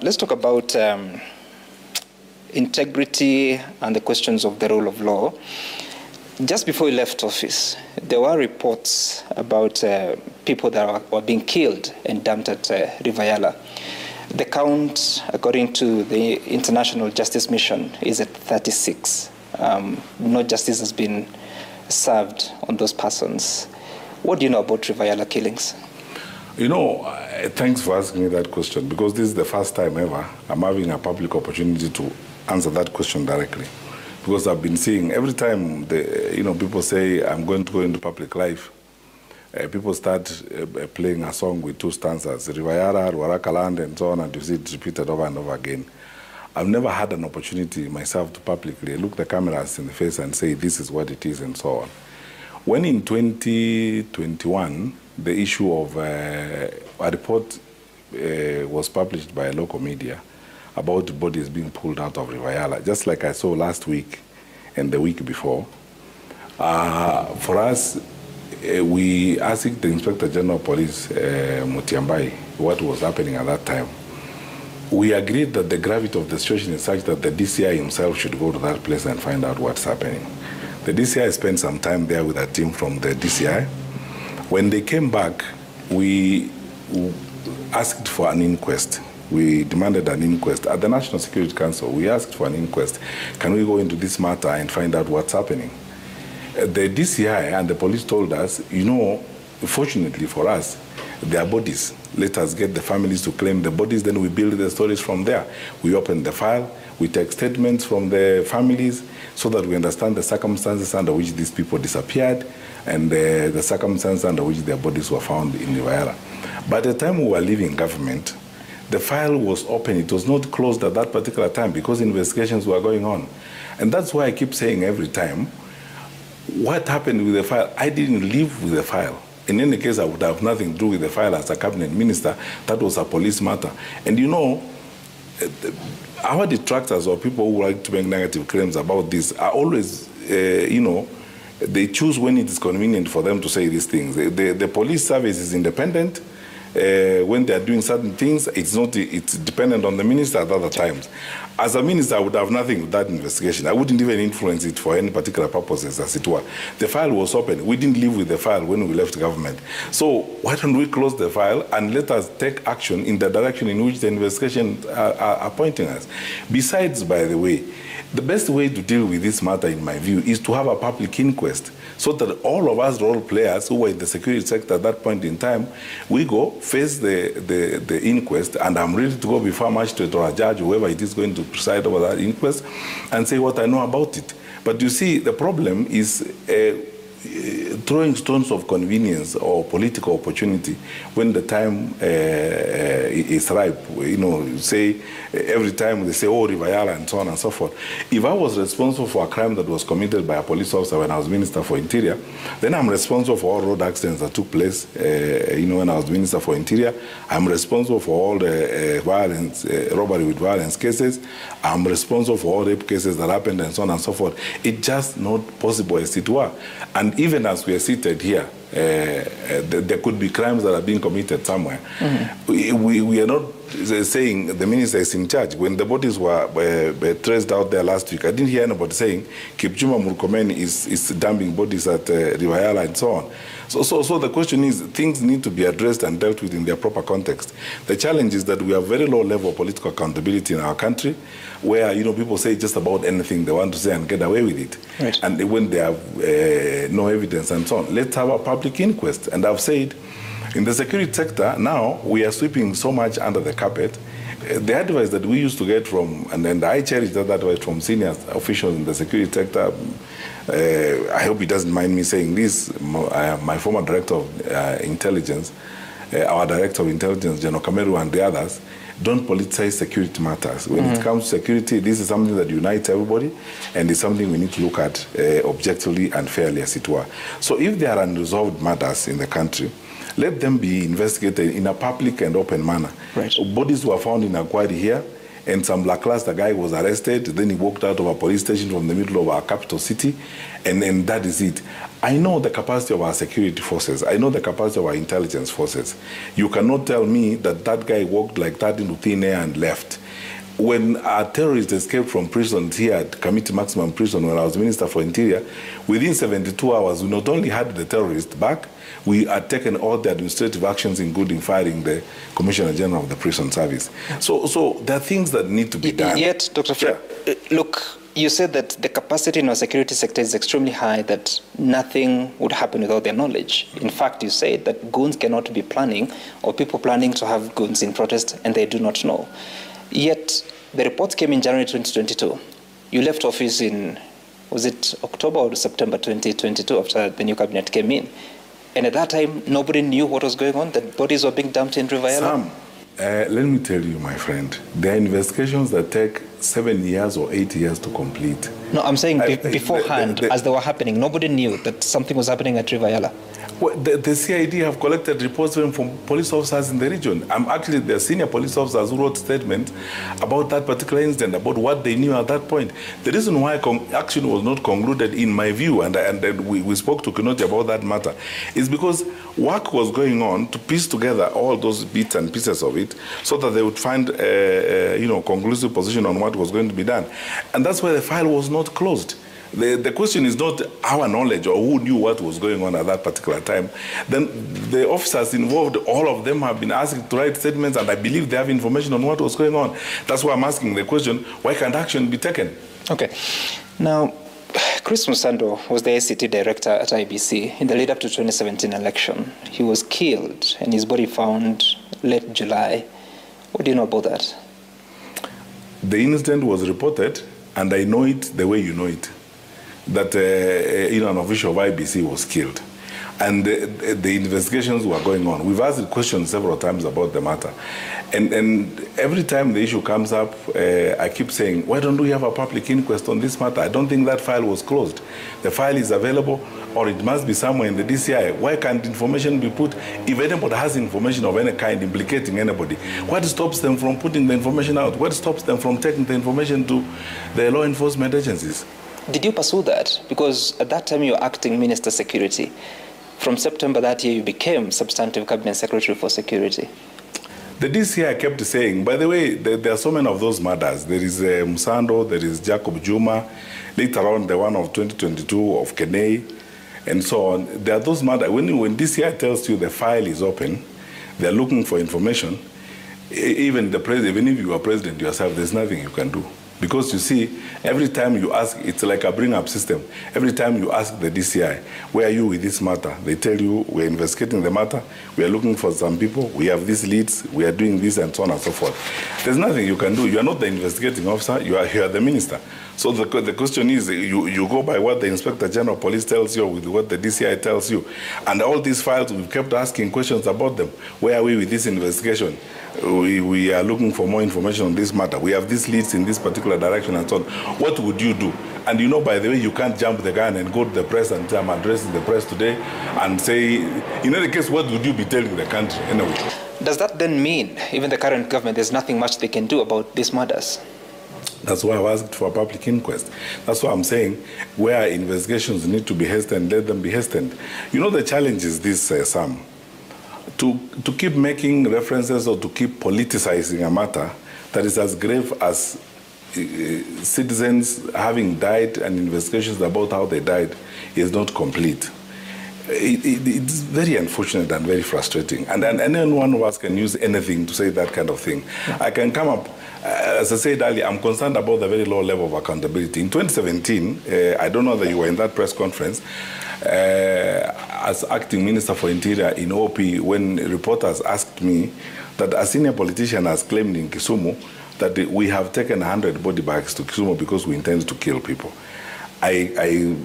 let's talk about integrity and the questions of the rule of law. Just before he left office, there were reports about people that were being killed and dumped at River Yala. The count, according to the International Justice Mission, is at 36. No justice has been served on those persons. What do you know about River Yala killings? You know, thanks for asking me that question, because this is the first time ever I'm having a public opportunity to answer that question directly. Because I've been seeing every time people say I'm going to go into public life, people start playing a song with two stanzas, River Yala, Warakaland, and so on, and you see it repeated over and over again. I've never had an opportunity myself to publicly look the cameras in the face and say this is what it is and so on. When in 2021, the issue of a report was published by a local media about bodies being pulled out of River Yala, just like I saw last week and the week before. For us, we asked the Inspector General of Police, Matiang'i, what was happening at that time. We agreed that the gravity of the situation is such that the DCI himself should go to that place and find out what's happening. The DCI spent some time there with a team from the DCI. When they came back, we asked for an inquest. We demanded an inquest. At the National Security Council, we asked for an inquest. Can we go into this matter and find out what's happening? The DCI and the police told us, you know, fortunately for us, their bodies. Let us get the families to claim the bodies, then we build the stories from there. We open the file, we take statements from the families so that we understand the circumstances under which these people disappeared and the circumstances under which their bodies were found in River Yala. By the time we were leaving government, the file was open. It was not closed at that particular time because investigations were going on. And that's why I keep saying every time, what happened with the file? I didn't live with the file. In any case, I would have nothing to do with the file as a cabinet minister. That was a police matter. And you know, our detractors or people who like to make negative claims about this are always, they choose when it is convenient for them to say these things. The police service is independent. When they are doing certain things, it's dependent on the minister at other times. As a minister, I would have nothing with that investigation. I wouldn't even influence it for any particular purposes, as it were. The file was open. We didn't live with the file when we left government. So why don't we close the file and let us take action in the direction in which the investigations are pointing us? Besides, by the way, the best way to deal with this matter, in my view, is to have a public inquest so that all of us role players who were in the security sector at that point in time, we go face the inquest, and I'm ready to go before a magistrate or a judge, whoever it is going to preside over that inquest, and say what I know about it. But you see, the problem is throwing stones of convenience or political opportunity when the time is ripe. You know, say every time they say, oh, River Yala, and so on and so forth. If I was responsible for a crime that was committed by a police officer when I was Minister for Interior, then I'm responsible for all road accidents that took place, when I was Minister for Interior. I'm responsible for all the violence, robbery with violence cases. I'm responsible for all rape cases that happened and so on and so forth. It's just not possible, as it were. And even as we are seated here, there could be crimes that are being committed somewhere. Mm-hmm. We are not saying the minister is in charge. When the bodies were traced out there last week, I didn't hear anybody saying Kipchumba Murkomen is dumping bodies at River Yala and so on. So the question is, things need to be addressed and dealt with in their proper context. The challenge is that we have very low level of political accountability in our country, where people say just about anything they want to say and get away with it. Right. And when they have no evidence and so on, let's have a public inquest. And I've said, in the security sector, now we are sweeping so much under the carpet. The advice that we used to get from, and I cherish that advice from senior officials in the security sector, I hope he doesn't mind me saying this, my former Director of Intelligence, our Director of Intelligence, General Kameru, and the others, don't politicize security matters. When it comes to security, this is something that unites everybody, and it's something we need to look at objectively and fairly, as it were. So if there are unresolved matters in the country, let them be investigated in a public and open manner. Right. Bodies were found in Makwiny here. and some lackluster guy was arrested. Then he walked out of a police station from the middle of our capital city, and that is it. I know the capacity of our security forces. I know the capacity of our intelligence forces. You cannot tell me that that guy walked like that into thin air and left. When our terrorists escaped from prison here at Kamiti Maximum Prison when I was Minister for Interior, within 72 hours, we not only had the terrorists back, we had taken all the administrative actions, including firing the Commissioner General of the Prison Service. So there are things that need to be done. Yet, Dr. Fred, look, you said that the capacity in our security sector is extremely high, that nothing would happen without their knowledge. In fact, you said that goons cannot be planning, or people planning to have goons in protest, and they do not know. Yet, the reports came in January 2022. You left office in, was it October or September 2022 after the new cabinet came in? And at that time, nobody knew what was going on, that bodies were being dumped in River Yala? Sam, let me tell you, my friend, there are investigations that take 7 years or 8 years to complete. No, I'm saying beforehand, as they were happening, nobody knew that something was happening at River Yala. Well, the CID have collected reports from police officers in the region. Actually, the senior police officers who wrote statements about that particular incident, about what they knew at that point. The reason why action was not concluded, in my view, and we spoke to Kinoti about that matter, is because work was going on to piece together all those bits and pieces of it so that they would find a conclusive position on what was going to be done. And that's why the file was not closed. The question is not our knowledge or who knew what was going on at that particular time. Then the officers involved, all of them have been asked to write statements, and I believe they have information on what was going on. That's why I'm asking the question, why can't action be taken? Okay. Now, Chris Msando was the ICT Director at IEBC in the lead-up to 2017 election. He was killed and his body found late July. What do you know about that? The incident was reported, and I know it the way you know it, that an official of IBC was killed. And the investigations were going on. We've asked questions several times about the matter. And every time the issue comes up, I keep saying, why don't we have a public inquest on this matter? I don't think that file was closed. The file is available, or it must be somewhere in the DCI. Why can't information be put? If anybody has information of any kind implicating anybody, what stops them from putting the information out? What stops them from taking the information to the law enforcement agencies? Did you pursue that? Because at that time you were acting Minister Security. From September that year, you became Substantive Cabinet Secretary for Security. The DCI kept saying, by the way, there are so many of those murders. There is Msando, there is Jacob Juma, later on the one of 2022 of Kenei, and so on. There are those murders. When DCI tells you the file is open, they are looking for information, even the president, even if you are president yourself, there's nothing you can do. Because you see, every time you ask, it's like a bring-up system. Every time you ask the DCI, where are you with this matter? They tell you, we're investigating the matter, we are looking for some people, we have these leads, we are doing this, and so on and so forth. There's nothing you can do. You are not the investigating officer, you are the minister. So the question is, you go by what the Inspector General of Police tells you, with what the DCI tells you. And all these files, we've kept asking questions about them. Where are we with this investigation? We are looking for more information on this matter. We have these leads in this particular direction and so on. What would you do? And you know, by the way, you can't jump the gun and go to the press and say, I'm addressing the press today, and say, in any case, what would you be telling the country anyway? Does that then mean, even the current government, there's nothing much they can do about these matters? That's why I asked for a public inquest. That's why I'm saying, where investigations need to be hastened, let them be hastened. You know, the challenge is this, Sam. To keep making references or to keep politicizing a matter that is as grave as citizens having died and investigations about how they died is not complete. It's very unfortunate and very frustrating. And anyone of us can use anything to say that kind of thing. I can come up, as I said earlier, I'm concerned about the very low level of accountability. In 2017, I don't know that you were in that press conference, as acting Minister for Interior in OP, when reporters asked me that a senior politician has claimed in Kisumu that we have taken 100 body bags to Kisumu because we intend to kill people. I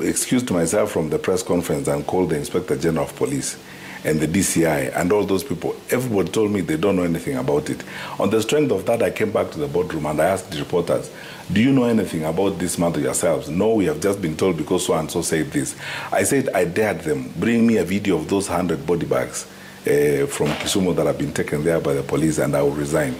excused myself from the press conference and called the Inspector General of Police and the DCI and all those people. Everybody told me they don't know anything about it. On the strength of that, I came back to the boardroom and I asked the reporters, do you know anything about this matter yourselves? No, we have just been told because so-and-so said this. I said I dared them, bring me a video of those 100 body bags from Kisumu that have been taken there by the police, and I will resign.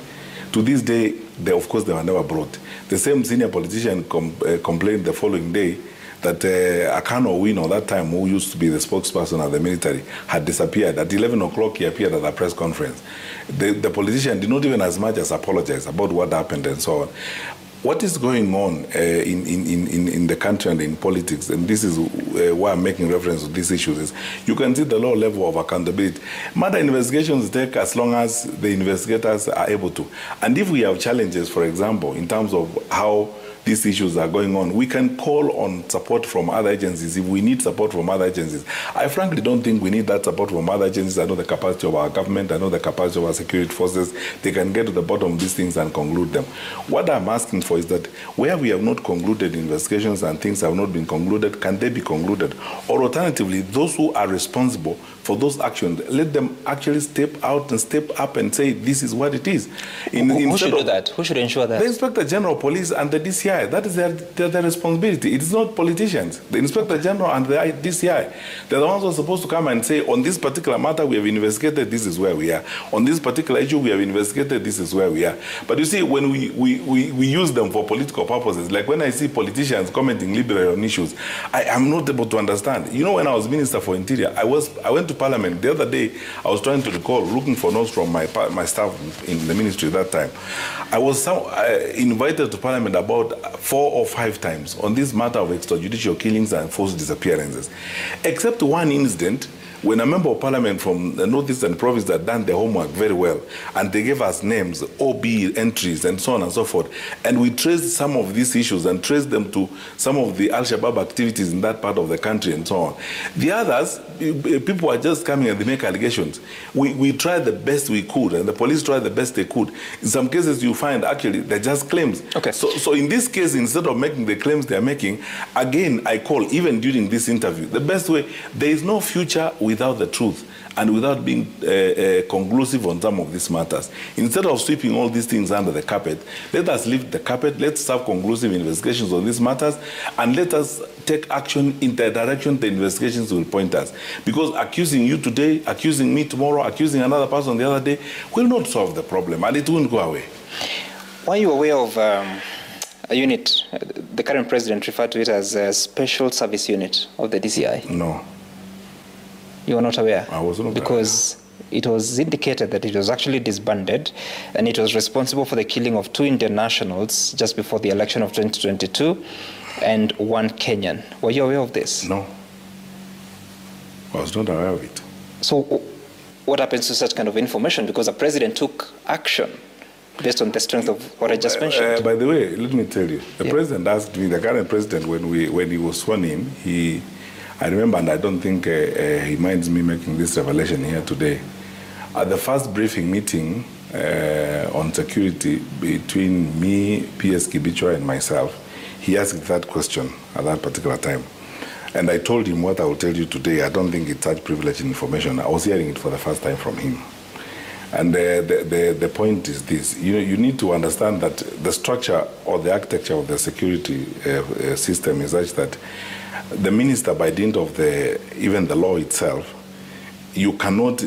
To this day, of course, they were never brought. The same senior politician complained the following day that Akano Wino, that time, who used to be the spokesperson of the military, had disappeared. At 11 o'clock, he appeared at a press conference. The politician did not even as much as apologize about what happened and so on. What is going on in the country and in politics, and this is why I'm making reference to these issues, is you can see the low level of accountability. Murder investigations take as long as the investigators are able to. And if we have challenges, for example, in terms of how these issues are going on, we can call on support from other agencies if we need support from other agencies. I frankly don't think we need that support from other agencies. I know the capacity of our government, I know the capacity of our security forces. They can get to the bottom of these things and conclude them. What I'm asking for is that where we have not concluded investigations and things have not been concluded, can they be concluded? Or alternatively, those who are responsible for those actions, let them actually step out and step up and say, this is what it is. Who should do that? Who should ensure that? The Inspector General of Police and the DCI. That is their responsibility. It is not politicians. The Inspector General and the DCI, they're the ones who are supposed to come and say, on this particular matter, we have investigated, this is where we are. On this particular issue, we have investigated, this is where we are. But you see, when we use them for political purposes, like when I see politicians commenting liberally on issues, I am not able to understand. You know, when I was Minister for Interior, I went to Parliament. The other day, I was trying to recall, looking for notes from my staff in the ministry that time. I was invited to Parliament about 4 or 5 times on this matter of extrajudicial killings and forced disappearances. Except one incident when a member of parliament from the northeastern province had done their homework very well, and they gave us names, OB entries, and so on and so forth, and we traced some of these issues and traced them to some of the Al-Shabaab activities in that part of the country and so on. The others, people are just coming and they make allegations. We tried the best we could, and the police tried the best they could. In some cases, you find actually they're just claims. Okay. So in this case, instead of making the claims they're making, again, I call, even during this interview, the best way, there is no future without the truth and without being conclusive on some of these matters. Instead of sweeping all these things under the carpet, let us leave the carpet, let's have conclusive investigations on these matters, and let us take action in the direction the investigations will point us. Because accusing you today, accusing me tomorrow, accusing another person the other day, will not solve the problem, and it won't go away. Were you aware of a unit, the current president referred to it as a special service unit of the DCI? No. You were not aware? I was not aware. Because it was indicated that it was actually disbanded, and it was responsible for the killing of 2 Indian nationals just before the election of 2022 and 1 Kenyan. Were you aware of this? No. I was not aware of it. So what happens to such kind of information? Because the president took action based on the strength of what I just mentioned. By the way, let me tell you, the president asked me, the current president, when he was sworn in, I remember, and I don't think he minds me making this revelation here today. At the first briefing meeting on security between me, PS Kibichwa, and myself, he asked that question at that particular time. And I told him what I will tell you today. I don't think it's such privileged information. I was hearing it for the first time from him. And the point is this. You need to understand that the structure or the architecture of the security system is such that the minister, by dint of even the law itself, you cannot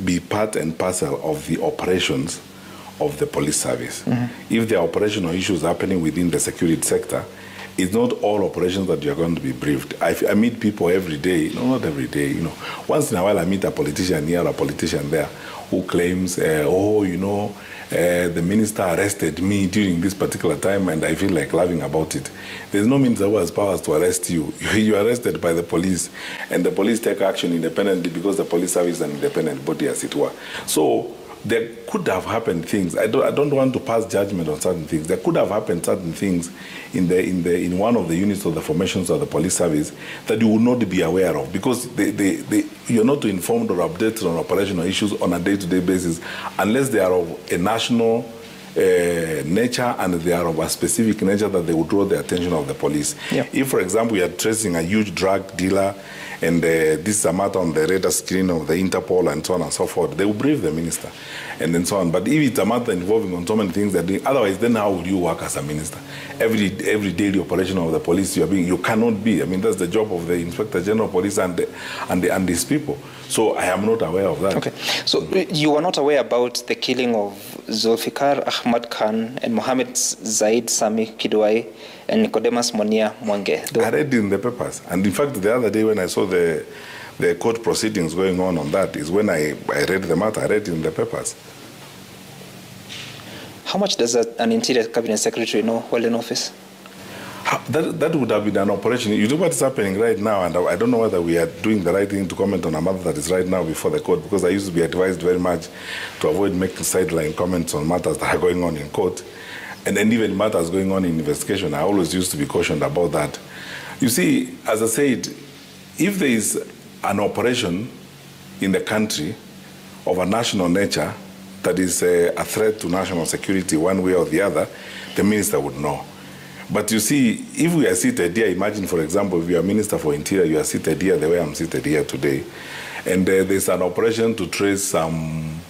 be part and parcel of the operations of the police service. Mm-hmm. If there are operational issues happening within the security sector, it's not all operations that you're going to be briefed. I meet people every day, not every day, Once in a while I meet a politician here, a politician there, who claims, the minister arrested me during this particular time, and I feel like laughing about it. There's no minister who has powers to arrest you. You're arrested by the police, and the police take action independently because the police service is an independent body, as it were. So there could have happened things. I don't want to pass judgment on certain things. There could have happened certain things in one of the units of the formations of the police service that you would not be aware of, because you're not informed or updated on operational issues on a day-to-day basis unless they are of a national nature and they are of a specific nature that they would draw the attention of the police. Yeah. If, for example, you are tracing a huge drug dealer and this is a matter on the radar screen of the Interpol and so on and so forth, they will brief the minister. and then so on. But if it's a matter involving on so many things that otherwise, then how would you work as a minister? Every daily operation of the police you cannot be. I mean, that's the job of the Inspector General of Police and these people. So I am not aware of that. Okay. So you were not aware about the killing of Zulfikar Ahmad Khan and Mohammed Zaid Sami Kidwai and Nicodemus Monia Mwange? I read in the papers. And in fact, the other day when I saw the court proceedings going on that is when I read the matter. I read in the papers. How much does an Interior Cabinet Secretary know while in office? That would have been an operation. You know what is happening right now, and I don't know whether we are doing the right thing to comment on a matter that is right now before the court, because I used to be advised very much to avoid making sideline comments on matters that are going on in court. And then even matters going on in investigation, I always used to be cautioned about that. You see, as I said, if there is an operation in the country of a national nature that is a threat to national security one way or the other, the minister would know. But you see, if we are seated here, imagine, for example, if you are Minister for Interior, you are seated here the way I'm seated here today, and there's an operation to trace some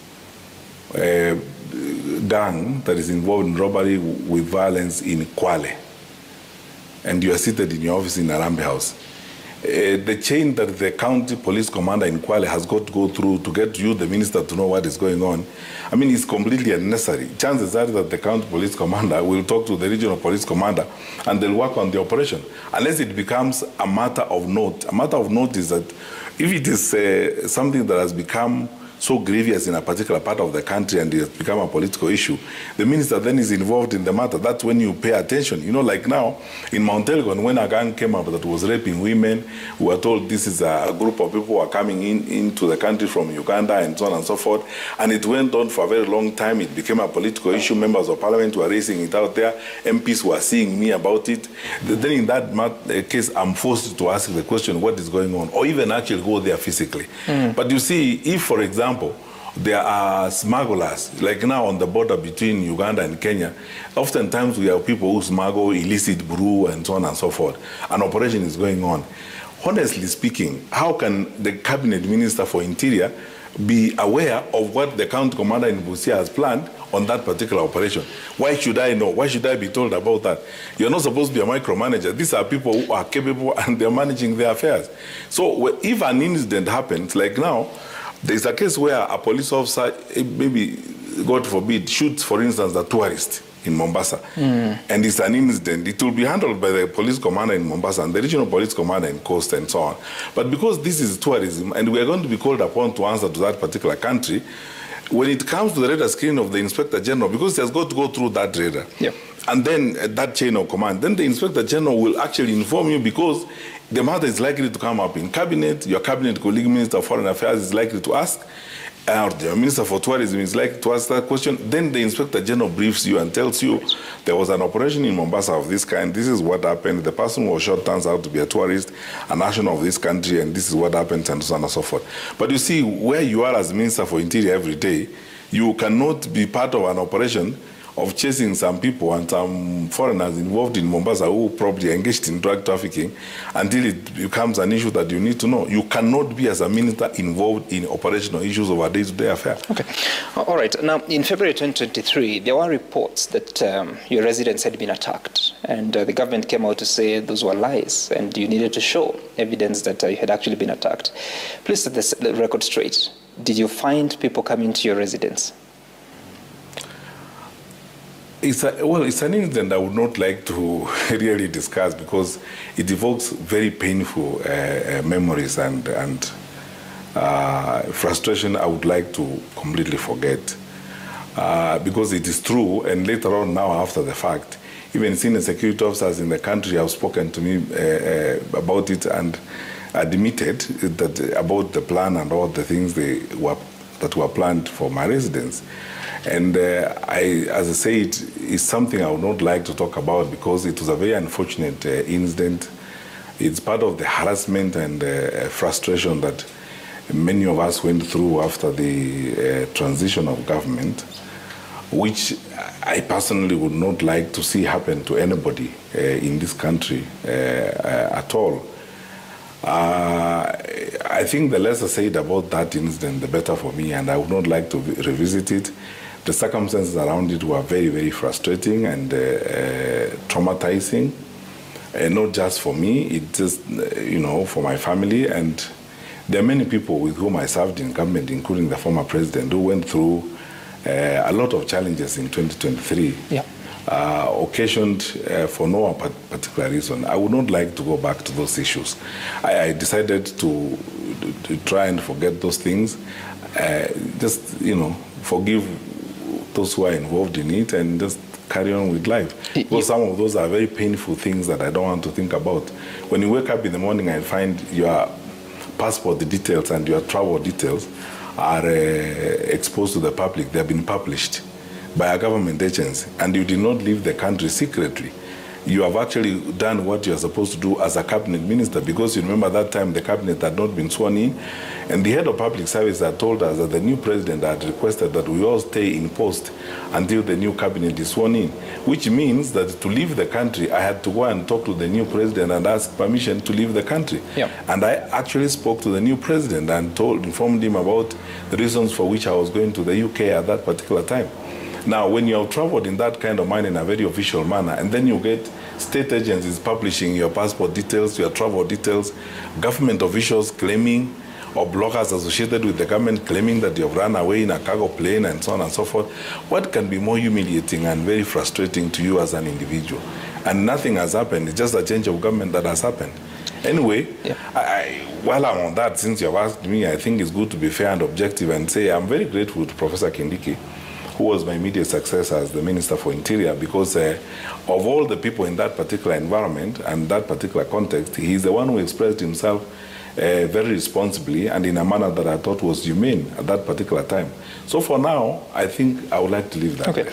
gang that is involved in robbery with violence in Kwale, and you are seated in your office in Arambe House. The chain that the county police commander in Kwale has got to go through to get you, the minister, to know what is going on, I mean, it's completely unnecessary. Chances are that the county police commander will talk to the regional police commander and they'll work on the operation, unless it becomes a matter of note. A matter of note is that if it is something that has become so grievous in a particular part of the country and it has become a political issue, the minister then is involved in the matter. That's when you pay attention. You know, like now in Mount Elgon, when a gang came up that was raping women, we were told this is a group of people who are coming into the country from Uganda and so on and so forth. And it went on for a very long time. It became a political issue. Members of parliament were raising it out there. MPs were seeing me about it. Then in that case, I'm forced to ask the question, what is going on? Or even actually go there physically. But you see, if, for example, there are smugglers, like now on the border between Uganda and Kenya, oftentimes we have people who smuggle illicit brew and so on and so forth. An operation is going on. Honestly speaking, how can the cabinet minister for Interior be aware of what the county commander in Busia has planned on that particular operation? Why should I know? Why should I be told about that? You're not supposed to be a micromanager. These are people who are capable and they're managing their affairs. So if an incident happens, like now, there's a case where a police officer, maybe, God forbid, shoots, for instance, a tourist in Mombasa, and it's an incident. It will be handled by the police commander in Mombasa and the regional police commander in Coast and so on. But because this is tourism, and we are going to be called upon to answer to that particular country, when it comes to the radar screen of the Inspector General, because he has got to go through that radar, and then that chain of command, then the Inspector General will actually inform you, because the matter is likely to come up in cabinet. Your cabinet colleague, Minister of Foreign Affairs, is likely to ask, or the Minister for Tourism is likely to ask that question. Then the Inspector General briefs you and tells you there was an operation in Mombasa of this kind. This is what happened. The person who was shot turns out to be a tourist, a national of this country, and this is what happened, and so on and so forth. But you see, where you are as Minister for Interior every day, you cannot be part of an operation of chasing some people and some foreigners involved in Mombasa who probably engaged in drug trafficking until it becomes an issue that you need to know. You cannot be, as a minister, involved in operational issues of a day-to-day affair. Okay. All right. Now, in February 2023, there were reports that your residence had been attacked, and the government came out to say those were lies, and you needed to show evidence that you had actually been attacked. Please set the record straight. Did you find people coming to your residence? It's an incident I would not like to really discuss, because it evokes very painful memories and frustration I would like to completely forget. Because it is true, and later on now after the fact, even senior security officers in the country have spoken to me about it and admitted that about the plan and all the things that were planned for my residence. And as I said, it's something I would not like to talk about, because it was a very unfortunate incident. It's part of the harassment and frustration that many of us went through after the transition of government, which I personally would not like to see happen to anybody in this country at all. I think the less I said about that incident, the better for me, and I would not like to revisit it. The circumstances around it were very, very frustrating and traumatizing, not just for me, it just, for my family. And there are many people with whom I served in government, including the former president, who went through a lot of challenges in 2023. Yeah. Occasioned for no particular reason. I would not like to go back to those issues. I decided to try and forget those things, just, forgive those who are involved in it and just carry on with life. Because some of those are very painful things that I don't want to think about. When you wake up in the morning and find your passport details and your travel details are exposed to the public, they have been published by a government agency, and you did not leave the country secretly. You have actually done what you are supposed to do as a cabinet minister, because you remember that time the cabinet had not been sworn in, and the head of public service had told us that the new president had requested that we all stay in post until the new cabinet is sworn in, which means that to leave the country, I had to go and talk to the new president and ask permission to leave the country. Yep. And I actually spoke to the new president and informed him about the reasons for which I was going to the UK at that particular time. Now, when you have traveled in that kind of manner, in a very official manner, and then you get state agencies publishing your passport details, your travel details, government officials claiming, or bloggers associated with the government claiming that you have run away in a cargo plane and so on and so forth, what can be more humiliating and very frustrating to you as an individual? And nothing has happened. It's just a change of government that has happened. Anyway, yeah. While I'm on that, since you have asked me, I think it's good to be fair and objective and say I'm very grateful to Professor Kindiki, who was my immediate successor as the Minister for Interior, because of all the people in that particular environment and that particular context, he's the one who expressed himself very responsibly and in a manner that I thought was humane at that particular time. So for now, I think I would like to leave that. Okay.